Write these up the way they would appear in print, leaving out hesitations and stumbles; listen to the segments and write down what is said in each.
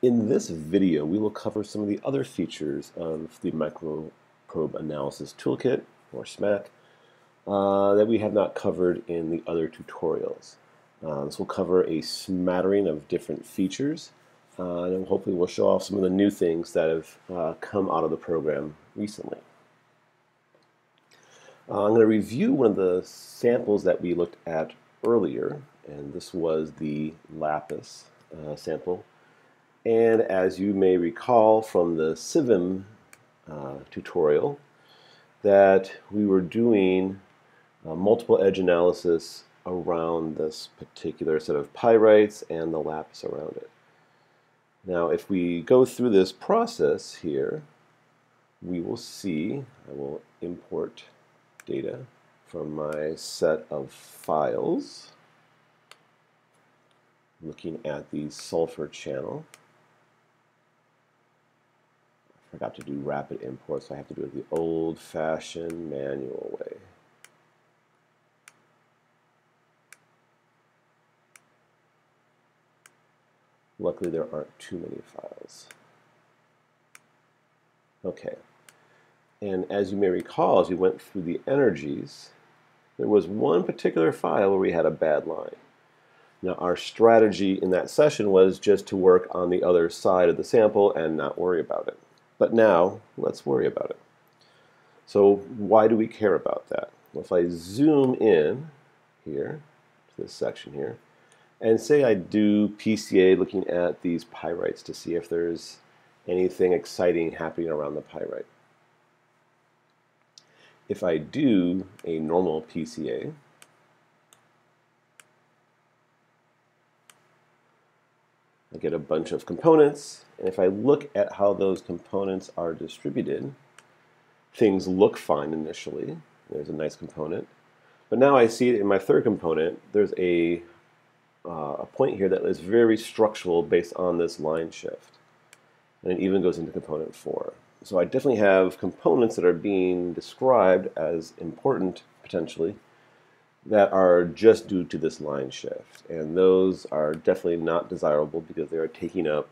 In this video, we will cover some of the other features of the Microprobe Analysis Toolkit, or SMAK, that we have not covered in the other tutorials. This will cover a smattering of different features, and hopefully we'll show off some of the new things that have come out of the program recently. I'm going to review one of the samples that we looked at earlier, and this was the lapis sample. And as you may recall from the CIVIM tutorial, that we were doing multiple edge analysis around this particular set of pyrites and the lapis around it. Now, if we go through this process here, we will see, I will import data from my set of files, looking at the sulfur channel. I forgot to do rapid import, so I have to do it the old-fashioned manual way. Luckily, there aren't too many files. Okay. And as you may recall, as we went through the energies, there was one particular file where we had a bad line. Now, our strategy in that session was just to work on the other side of the sample and not worry about it. But now, let's worry about it. So why do we care about that? Well, if I zoom in here to this section here, and say I do PCA looking at these pyrites to see if there's anything exciting happening around the pyrite. If I do a normal PCA, I get a bunch of components, and if I look at how those components are distributed, things look fine initially. There's a nice component. But now I see it in my third component, there's a point here that is very structural based on this line shift. And it even goes into component 4. So I definitely have components that are being described as important, potentially, that are just due to this line shift. And those are definitely not desirable because they are taking up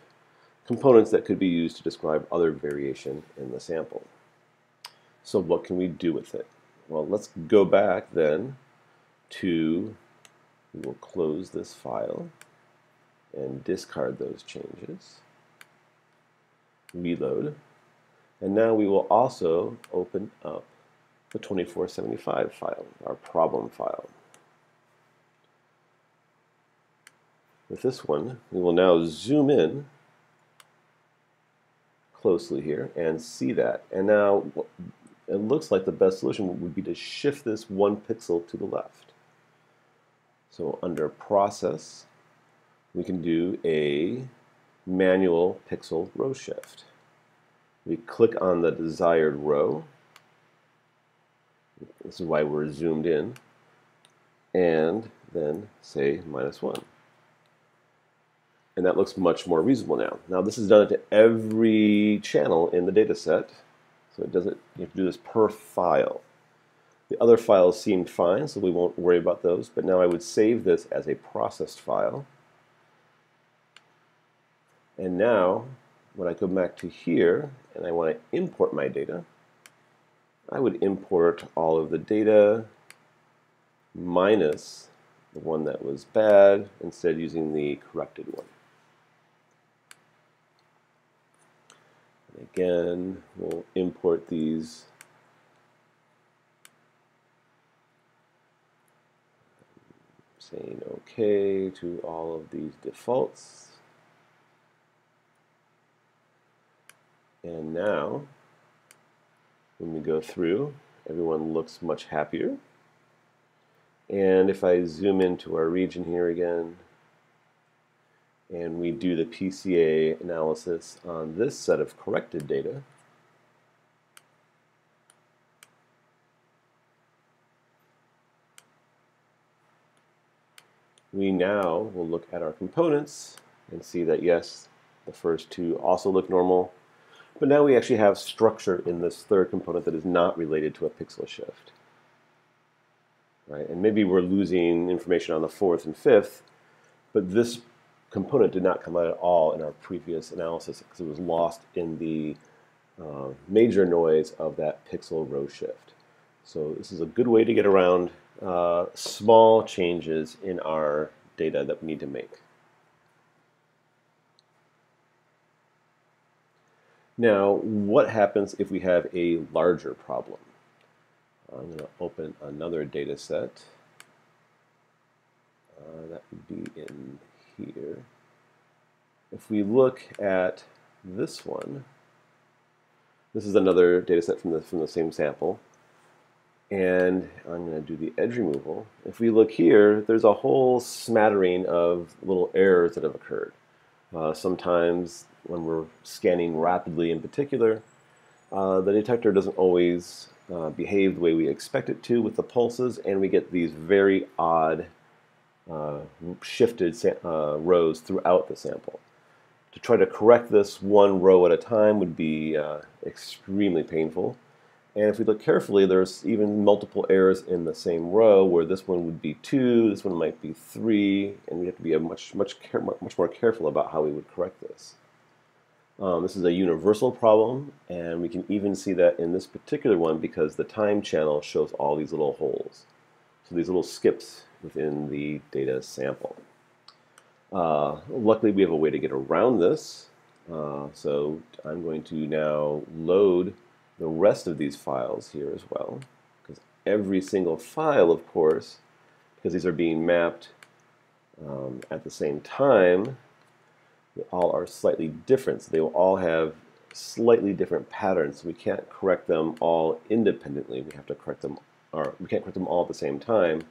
components that could be used to describe other variation in the sample. So what can we do with it? Well, let's go back then to, we will close this file and discard those changes. Reload. And now we will also open up the 2475 file, our problem file. With this one, we will now zoom in closely here and see that. And now it looks like the best solution would be to shift this 1 pixel to the left. So under Process, we can do a manual pixel row shift. We click on the desired row. This is why we're zoomed in. And then say -1. And that looks much more reasonable now. Now this is done to every channel in the data set. So it doesn't, you have to do this per file. The other files seemed fine, so we won't worry about those. But now I would save this as a processed file. And now, when I go back to here and I want to import my data, I would import all of the data minus the one that was bad, instead using the corrected one. And again, we'll import these saying OK to all of these defaults. And now, when we go through, everyone looks much happier. And if I zoom into our region here again, and we do the PCA analysis on this set of corrected data, we now will look at our components and see that yes, the first two also look normal. But now we actually have structure in this third component that is not related to a pixel shift. Right? And maybe we're losing information on the fourth and fifth, but this component did not come out at all in our previous analysis because it was lost in the major noise of that pixel row shift. So this is a good way to get around small changes in our data that we need to make. Now, what happens if we have a larger problem? I'm going to open another data set. That would be in here. If we look at this one, this is another data set from the same sample. And I'm going to do the edge removal. If we look here, there's a whole smattering of little errors that have occurred. Sometimes when we're scanning rapidly in particular, the detector doesn't always behave the way we expect it to with the pulses, and we get these very odd shifted rows throughout the sample. To try to correct this one row at a time would be extremely painful. And if we look carefully, there's even multiple errors in the same row, where this one would be 2, this one might be 3, and we have to be much more careful about how we would correct this. This is a universal problem, and we can even see that in this particular one because the time channel shows all these little holes. So these little skips within the data sample. Luckily, we have a way to get around this. So I'm going to now load the rest of these files here as well, because every single file, of course, because these are being mapped at the same time, they all are slightly different. So they will all have slightly different patterns. We can't correct them all independently. We have to correct them, or we can't correct them all at the same time.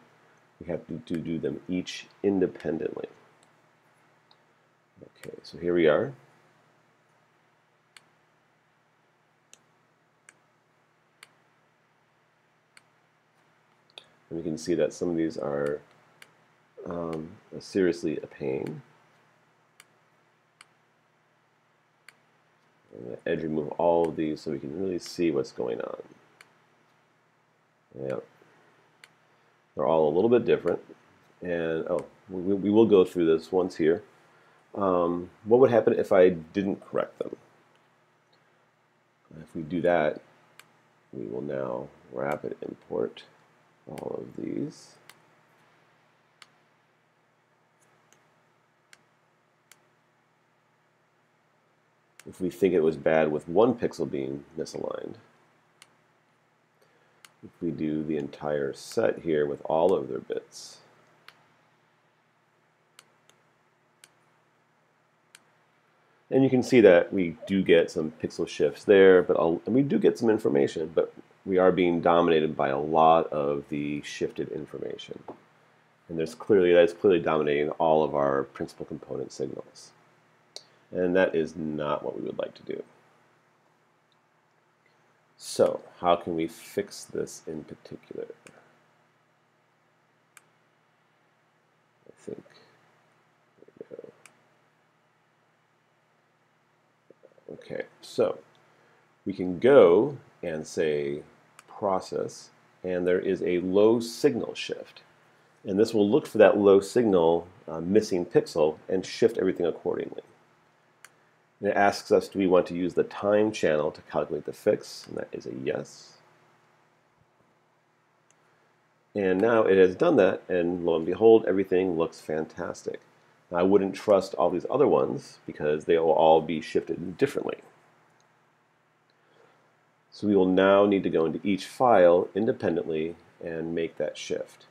We have to do them each independently. Okay, so here we are. And we can see that some of these are seriously a pain. I'm going to edge remove all of these so we can really see what's going on. Yep. They're all a little bit different. And we will go through this once here. What would happen if I didn't correct them? If we do that, we will now rapid import all of these. If we think it was bad with one pixel being misaligned, if we do the entire set here with all of their bits, and you can see that we do get some pixel shifts there, and we do get some information, but we are being dominated by a lot of the shifted information. And that's clearly dominating all of our principal component signals. And that is not what we would like to do. So, how can we fix this in particular? I think, there we go. Okay, so we can go and say process, and there is a low signal shift. And this will look for that low signal missing pixel and shift everything accordingly. And it asks us, do we want to use the time channel to calculate the fix? And that is a yes. And now it has done that, and lo and behold, everything looks fantastic. Now, I wouldn't trust all these other ones because they will all be shifted differently. So we will now need to go into each file independently and make that shift.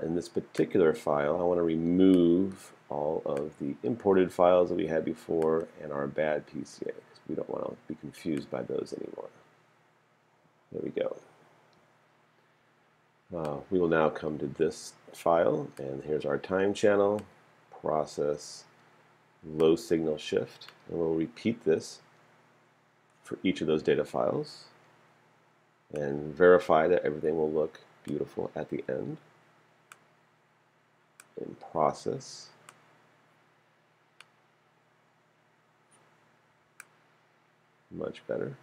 In this particular file, I want to remove all of the imported files that we had before and our bad PCA, because we don't want to be confused by those anymore. There we go. We will now come to this file, and here's our time channel, process, low signal shift, and we'll repeat this for each of those data files and verify that everything will look beautiful at the end. In process, much better.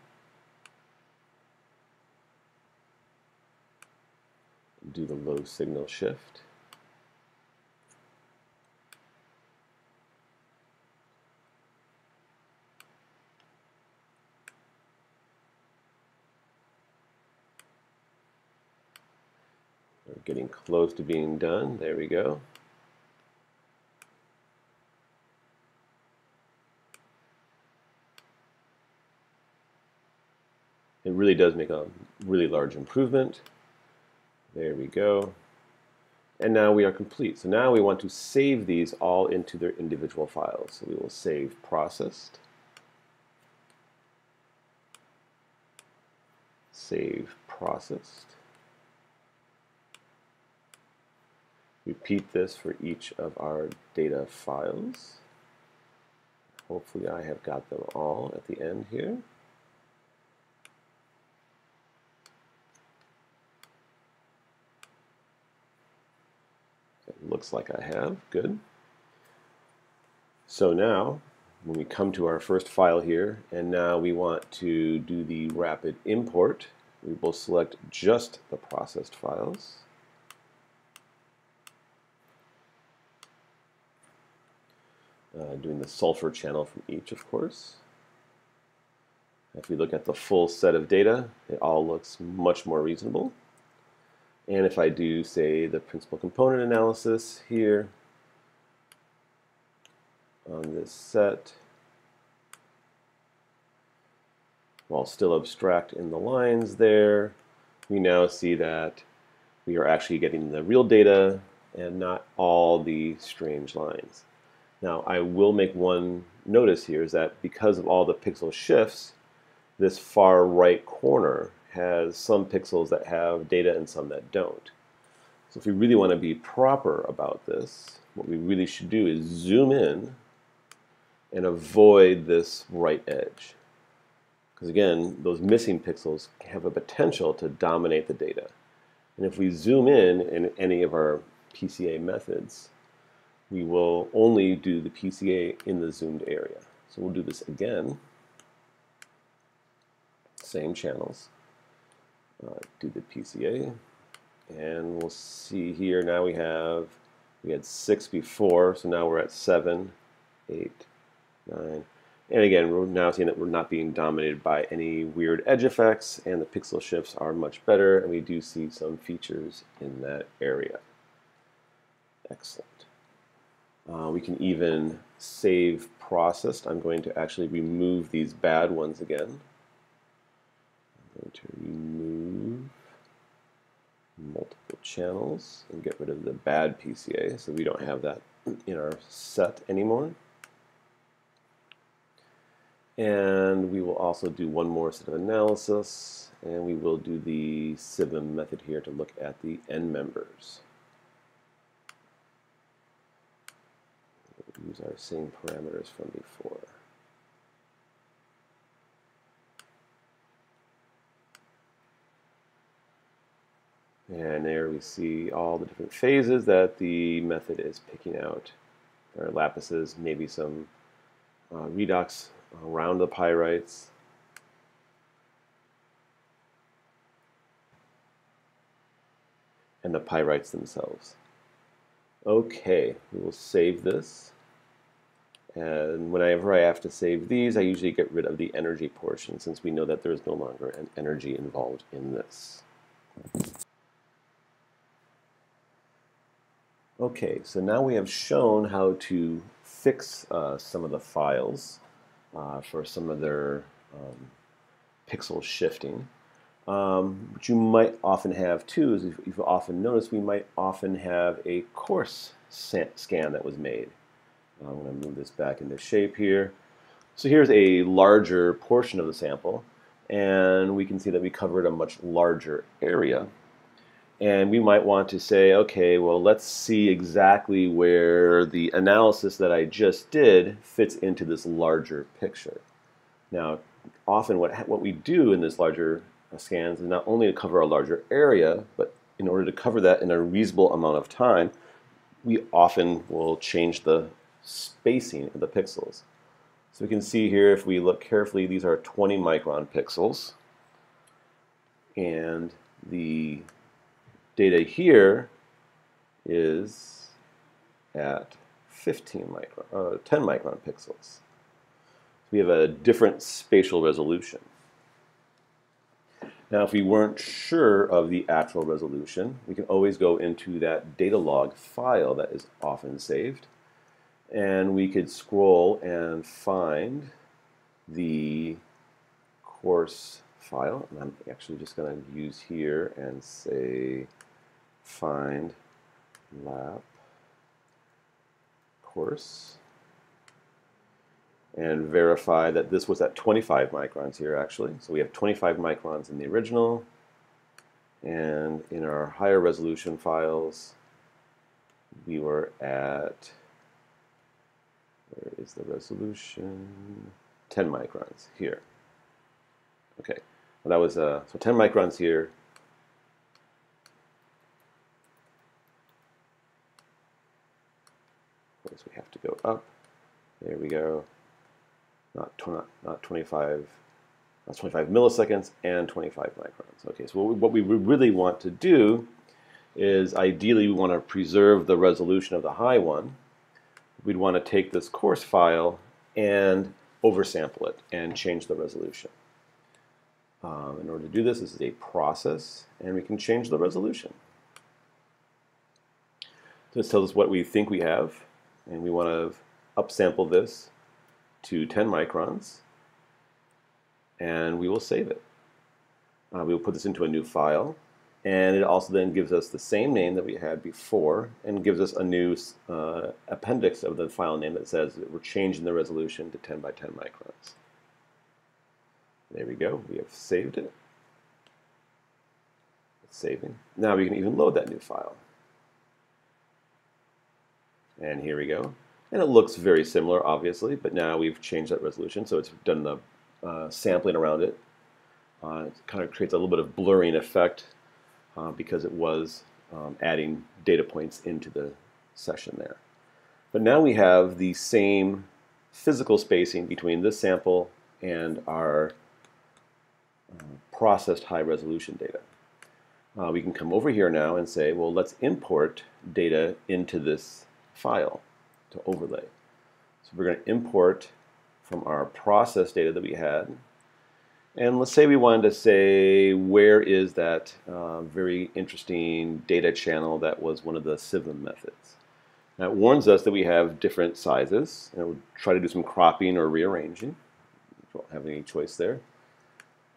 Do the low signal shift. getting close to being done. There we go. It really does make a really large improvement. There we go. And now we are complete. So now we want to save these all into their individual files. So we will save processed, save processed. Repeat this for each of our data files. Hopefully I have got them all at the end here. It looks like I have. Good. So now, when we come to our first file here, and now we want to do the rapid import, we will select just the processed files. Doing the sulfur channel from each, of course. If we look at the full set of data, it all looks much more reasonable. And if I do, say, the principal component analysis here on this set, while still abstract in the lines there, we now see that we are actually getting the real data and not all the strange lines. Now, I will make one notice here, is that because of all the pixel shifts, this far right corner has some pixels that have data and some that don't. So if we really want to be proper about this, what we really should do is zoom in and avoid this right edge. Because again, those missing pixels have a potential to dominate the data. And if we zoom in any of our PCA methods, we will only do the PCA in the zoomed area. So we'll do this again. Same channels. Do the PCA. And we'll see here now we had 6 before, so now we're at 7, 8, 9. And again, we're now seeing that we're not being dominated by any weird edge effects, and the pixel shifts are much better, and we do see some features in that area. Excellent. We can even save processed. I'm going to actually remove these bad ones again. I'm going to remove multiple channels and get rid of the bad PCA so we don't have that in our set anymore. And we will also do one more set of analysis, and we will do the SIVM method here to look at the end members. We'll use our same parameters from before. And there we see all the different phases that the method is picking out. There are lapises, maybe some redox around the pyrites. And the pyrites themselves. Okay, we will save this. And whenever I have to save these, I usually get rid of the energy portion, since we know that there is no longer an energy involved in this. Okay, so now we have shown how to fix some of the files for some of their pixel shifting. What you might often have too is, if you've often noticed, we might often have a coarse scan that was made. I'm going to move this back into shape here. So here's a larger portion of the sample, and we can see that we covered a much larger area. And we might want to say, okay, well, let's see exactly where the analysis that I just did fits into this larger picture. Now, often what we do in this larger scans is not only to cover a larger area, but in order to cover that in a reasonable amount of time, we often will change the spacing of the pixels. So we can see here, if we look carefully, these are 20 micron pixels. And the data here is at 10 micron pixels. So we have a different spatial resolution. Now, if we weren't sure of the actual resolution, we can always go into that data log file that is often saved, and we could scroll and find the course file. And I'm actually just going to use here and say find lab course and verify that this was at 25 microns here actually. So we have 25 microns in the original, and in our higher resolution files we were at, where is the resolution? 10 microns here. Okay, well, that was so 10 microns here. Of course, we have to go up. There we go. Not 25. That's 25 milliseconds and 25 microns. Okay, so what we really want to do is ideally we want to preserve the resolution of the high one. We'd want to take this course file and oversample it and change the resolution. In order to do this, this is a process, and we can change the resolution. So this tells us what we think we have, and we want to upsample this to 10 microns, and we will save it. We will put this into a new file, and it also then gives us the same name that we had before and gives us a new appendix of the file name that says that we're changing the resolution to 10 by 10 microns. There we go. We have saved it. It's saving. Now we can even load that new file. And here we go. And it looks very similar, obviously, but now we've changed that resolution, so it's done the sampling around it. It kind of creates a little bit of blurring effect because it was adding data points into the session there. But now we have the same physical spacing between this sample and our processed high resolution data. We can come over here now and say, well, let's import data into this file to overlay. So we're going to import from our process data that we had, and let's say we wanted to say where is that very interesting data channel that was one of the SIVM methods. Now it warns us that we have different sizes, and we'll try to do some cropping or rearranging. We don't have any choice there.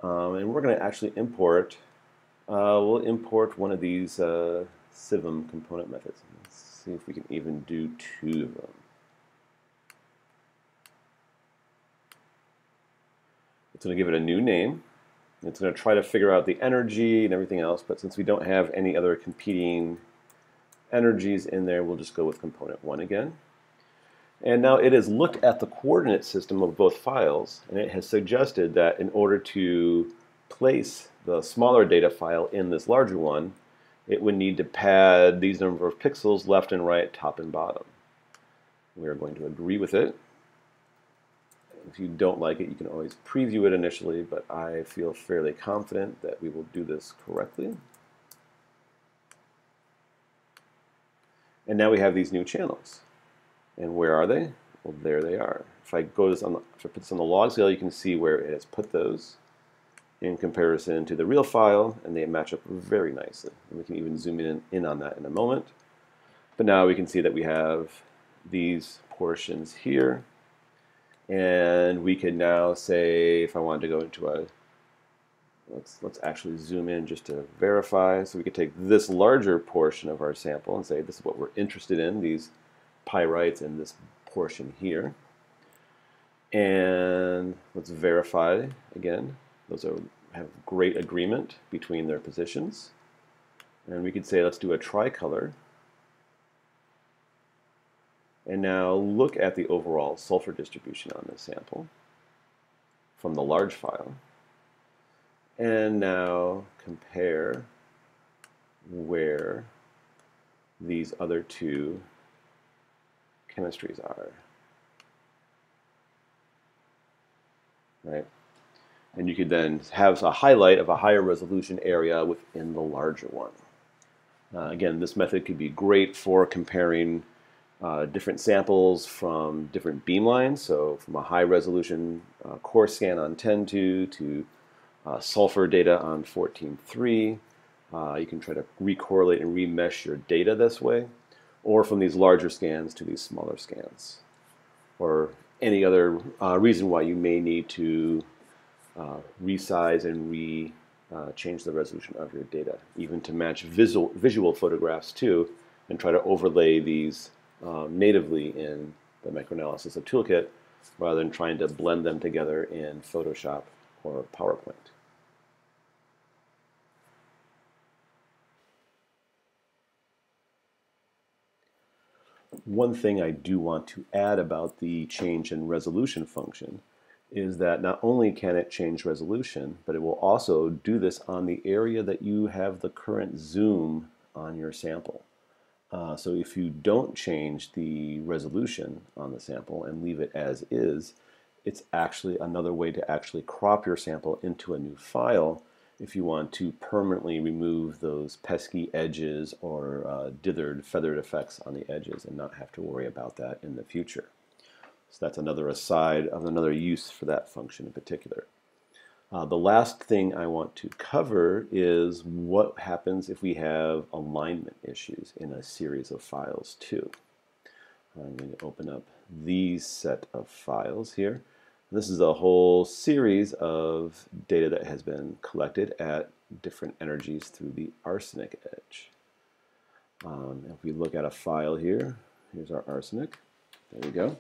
And we're going to actually import, we'll import one of these SIVM component methods. Let's see if we can even do 2 of them. It's going to give it a new name. It's going to try to figure out the energy and everything else, but since we don't have any other competing energies in there, we'll just go with component 1 again. And now it has looked at the coordinate system of both files, and it has suggested that in order to place the smaller data file in this larger one, it would need to pad these number of pixels left and right, top and bottom. We are going to agree with it. If you don't like it, you can always preview it initially, but I feel fairly confident that we will do this correctly. And now we have these new channels. And where are they? Well, there they are. If I put this on the log scale, you can see where it has put those in comparison to the real file, and they match up very nicely. And we can even zoom in on that in a moment. But now we can see that we have these portions here, and we can now say, if I wanted to go into a, let's actually zoom in just to verify. So we could take this larger portion of our sample and say this is what we're interested in, these pyrites in this portion here. And let's verify again. Those have great agreement between their positions. And we could say let's do a tricolor. And now look at the overall sulfur distribution on this sample from the large file. And now compare where these other 2 chemistries are. Right? And you could then have a highlight of a higher resolution area within the larger one. Again, this method could be great for comparing different samples from different beamlines, so from a high resolution core scan on 10.2 to sulfur data on 14.3. You can try to recorrelate and remesh your data this way, or from these larger scans to these smaller scans, or any other reason why you may need to resize and change the resolution of your data, even to match visual photographs too, and try to overlay these natively in the microanalysis of Toolkit rather than trying to blend them together in Photoshop or PowerPoint. One thing I do want to add about the change in resolution function is that not only can it change resolution, but it will also do this on the area that you have the current zoom on your sample. So if you don't change the resolution on the sample and leave it as is, it's actually another way to actually crop your sample into a new file if you want to permanently remove those pesky edges or dithered, feathered effects on the edges and not have to worry about that in the future. So that's another aside of another use for that function in particular. The last thing I want to cover is what happens if we have alignment issues in a series of files too. I'm going to open up these set of files here. This is a whole series of data that has been collected at different energies through the arsenic edge. If we look at a file here, here's our arsenic. There we go.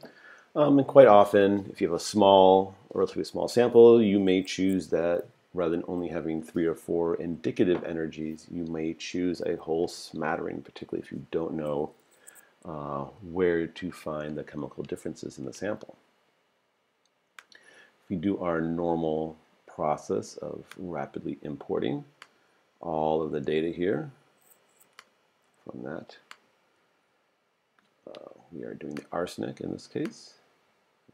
And quite often, if you have a small, relatively small sample, you may choose that rather than only having 3 or 4 indicative energies, you may choose a whole smattering, particularly if you don't know where to find the chemical differences in the sample. If we do our normal process of rapidly importing all of the data here from that, we are doing the arsenic in this case.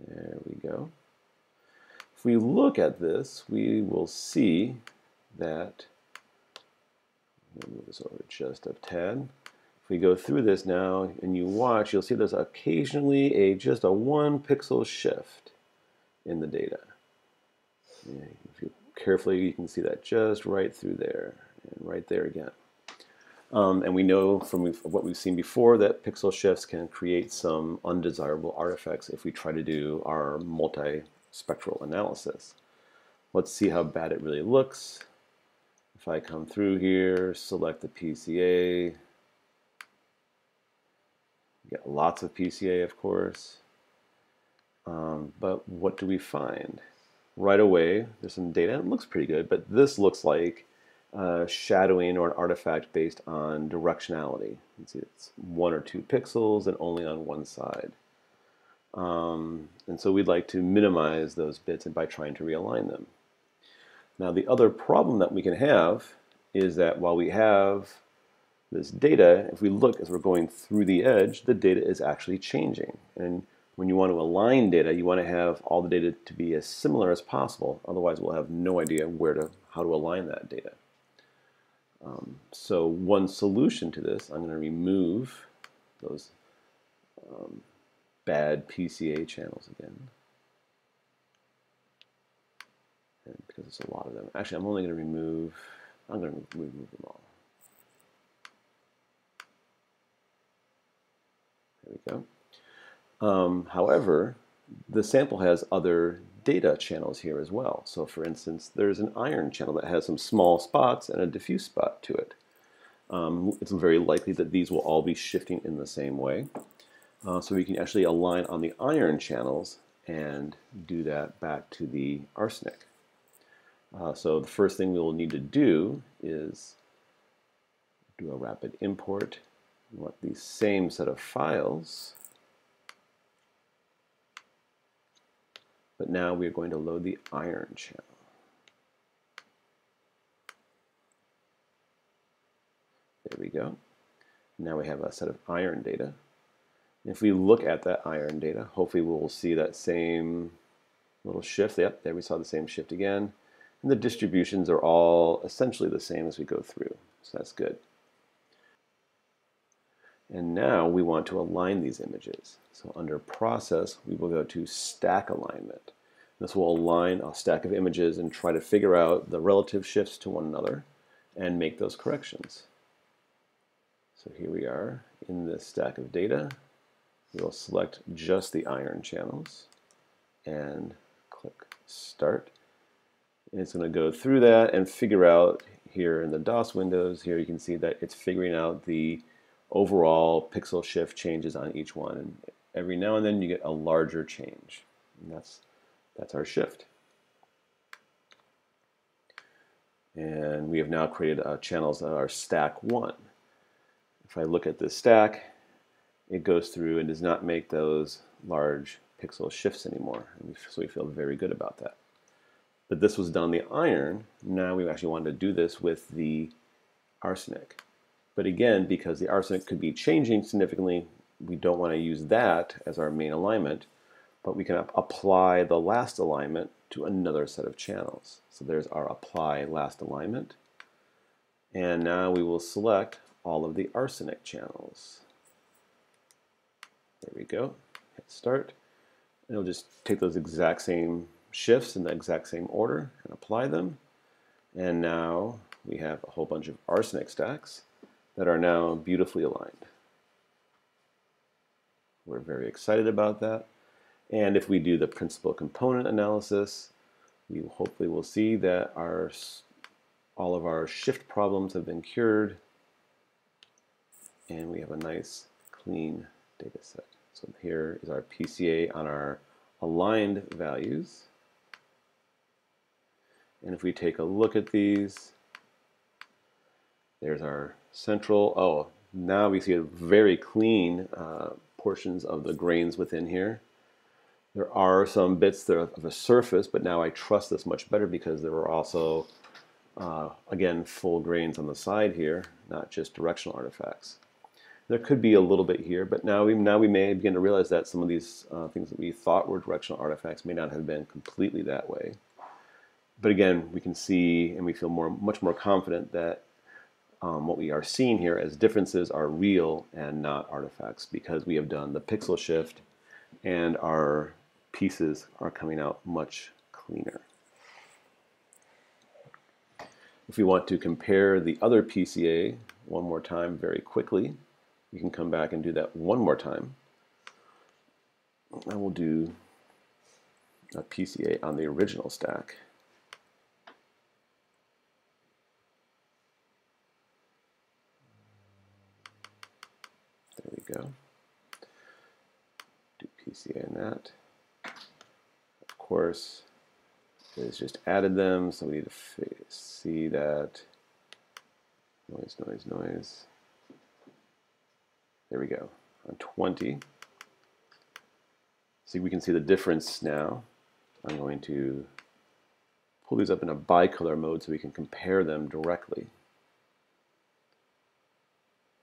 There we go. If we look at this, we will see that, let me move this over just a tad. If we go through this now and you watch, you'll see there's occasionally just a 1 pixel shift in the data. If you carefully, you can see that just right through there and right there again. And we know from what we've seen before that pixel shifts can create some undesirable artifacts if we try to do our multispectral analysis. Let's see how bad it really looks. If I come through here, select the PCA, get lots of PCA, of course. But what do we find? Right away, there's some data. It looks pretty good, but this looks like shadowing or an artifact based on directionality. You can see it's 1 or 2 pixels and only on one side. And so we'd like to minimize those bits by trying to realign them. Now the other problem that we can have is that while we have this data, if we look as we're going through the edge, the data is actually changing. And when you want to align data, you want to have all the data to be as similar as possible. Otherwise, we'll have no idea how to align that data. So one solution to this, I'm going to remove those bad PCA channels again. And because there's a lot of them. Actually, I'm going to remove them all. There we go. However, the sample has other data channels here as well. So for instance, there's an iron channel that has some small spots and a diffuse spot to it. It's very likely that these will all be shifting in the same way. So we can actually align on the iron channels and do that back to the arsenic. So the first thing we will need to do is do a rapid import. We want the same set of files. But now we're going to load the iron channel. There we go. Now we have a set of iron data. If we look at that iron data, hopefully we'll see that same little shift. Yep, there we saw the same shift again. And the distributions are all essentially the same as we go through. So that's good. And now we want to align these images. So under Process, we will go to Stack Alignment. This will align a stack of images and try to figure out the relative shifts to one another and make those corrections. So here we are in this stack of data. We'll select just the iron channels and click Start. And it's going to go through that and figure out here in the DOS windows, here you can see that it's figuring out the overall pixel shift changes on each one. And every now and then you get a larger change. And that's our shift. And we have now created channels that are stack 1. If I look at this stack, it goes through and does not make those large pixel shifts anymore. So we feel very good about that. But this was done on the iron. Now we actually wanted to do this with the arsenic. But again, because the arsenic could be changing significantly, we don't want to use that as our main alignment, but we can apply the last alignment to another set of channels. So there's our apply last alignment. And now we will select all of the arsenic channels. There we go. Hit Start. And it'll just take those exact same shifts in the exact same order and apply them. And now we have a whole bunch of arsenic stacks that are now beautifully aligned. We're very excited about that. And if we do the principal component analysis, we hopefully will see that all of our shift problems have been cured, and we have a nice clean data set. So here is our PCA on our aligned values. And if we take a look at these, there's our central. Oh, now we see a very clean portions of the grains within here. There are some bits that are of a surface, but now I trust this much better because there were also, again, full grains on the side here, not just directional artifacts. There could be a little bit here, but now we may begin to realize that some of these things that we thought were directional artifacts may not have been completely that way. But again, we can see and we feel much more confident that what we are seeing here as differences are real and not artifacts, because we have done the pixel shift and our pieces are coming out much cleaner. If we want to compare the other PCA one more time very quickly, we can come back and do that one more time. I will do a PCA on the original stack. There we go. Do PCA on that. Of course, it's just added them, so we need to see that. Noise, noise, noise. There we go, on 20. See, we can see the difference now. I'm going to pull these up in a bicolor mode so we can compare them directly.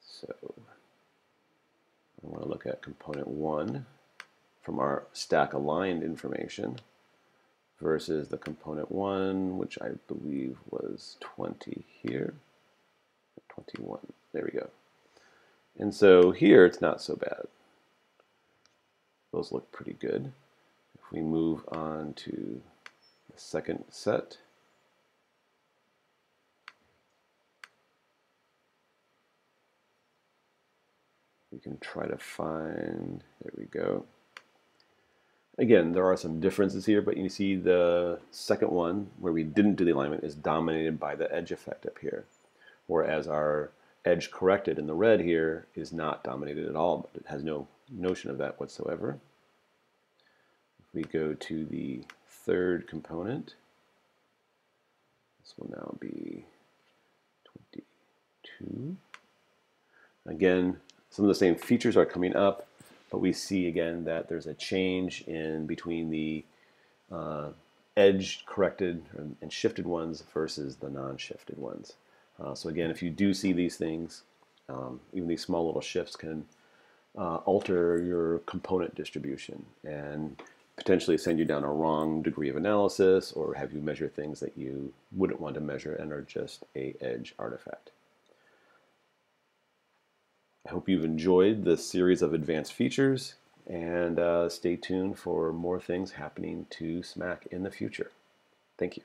So I want to look at component 1 from our stack aligned information versus the component 1, which I believe was 20 here. 21, there we go. And so here it's not so bad. Those look pretty good. If we move on to the second set, we can try to find, there we go. Again, there are some differences here, but you see the second one where we didn't do the alignment is dominated by the edge effect up here, whereas our edge corrected in the red here is not dominated at all, but it has no notion of that whatsoever. If we go to the third component, this will now be 22. Again, some of the same features are coming up, but we see again that there's a change in between the edge corrected and shifted ones versus the non-shifted ones. So again, if you do see these things, even these small little shifts can alter your component distribution and potentially send you down a wrong degree of analysis or have you measure things that you wouldn't want to measure and are just an edge artifact. I hope you've enjoyed this series of advanced features. and stay tuned for more things happening to SMAK in the future. Thank you.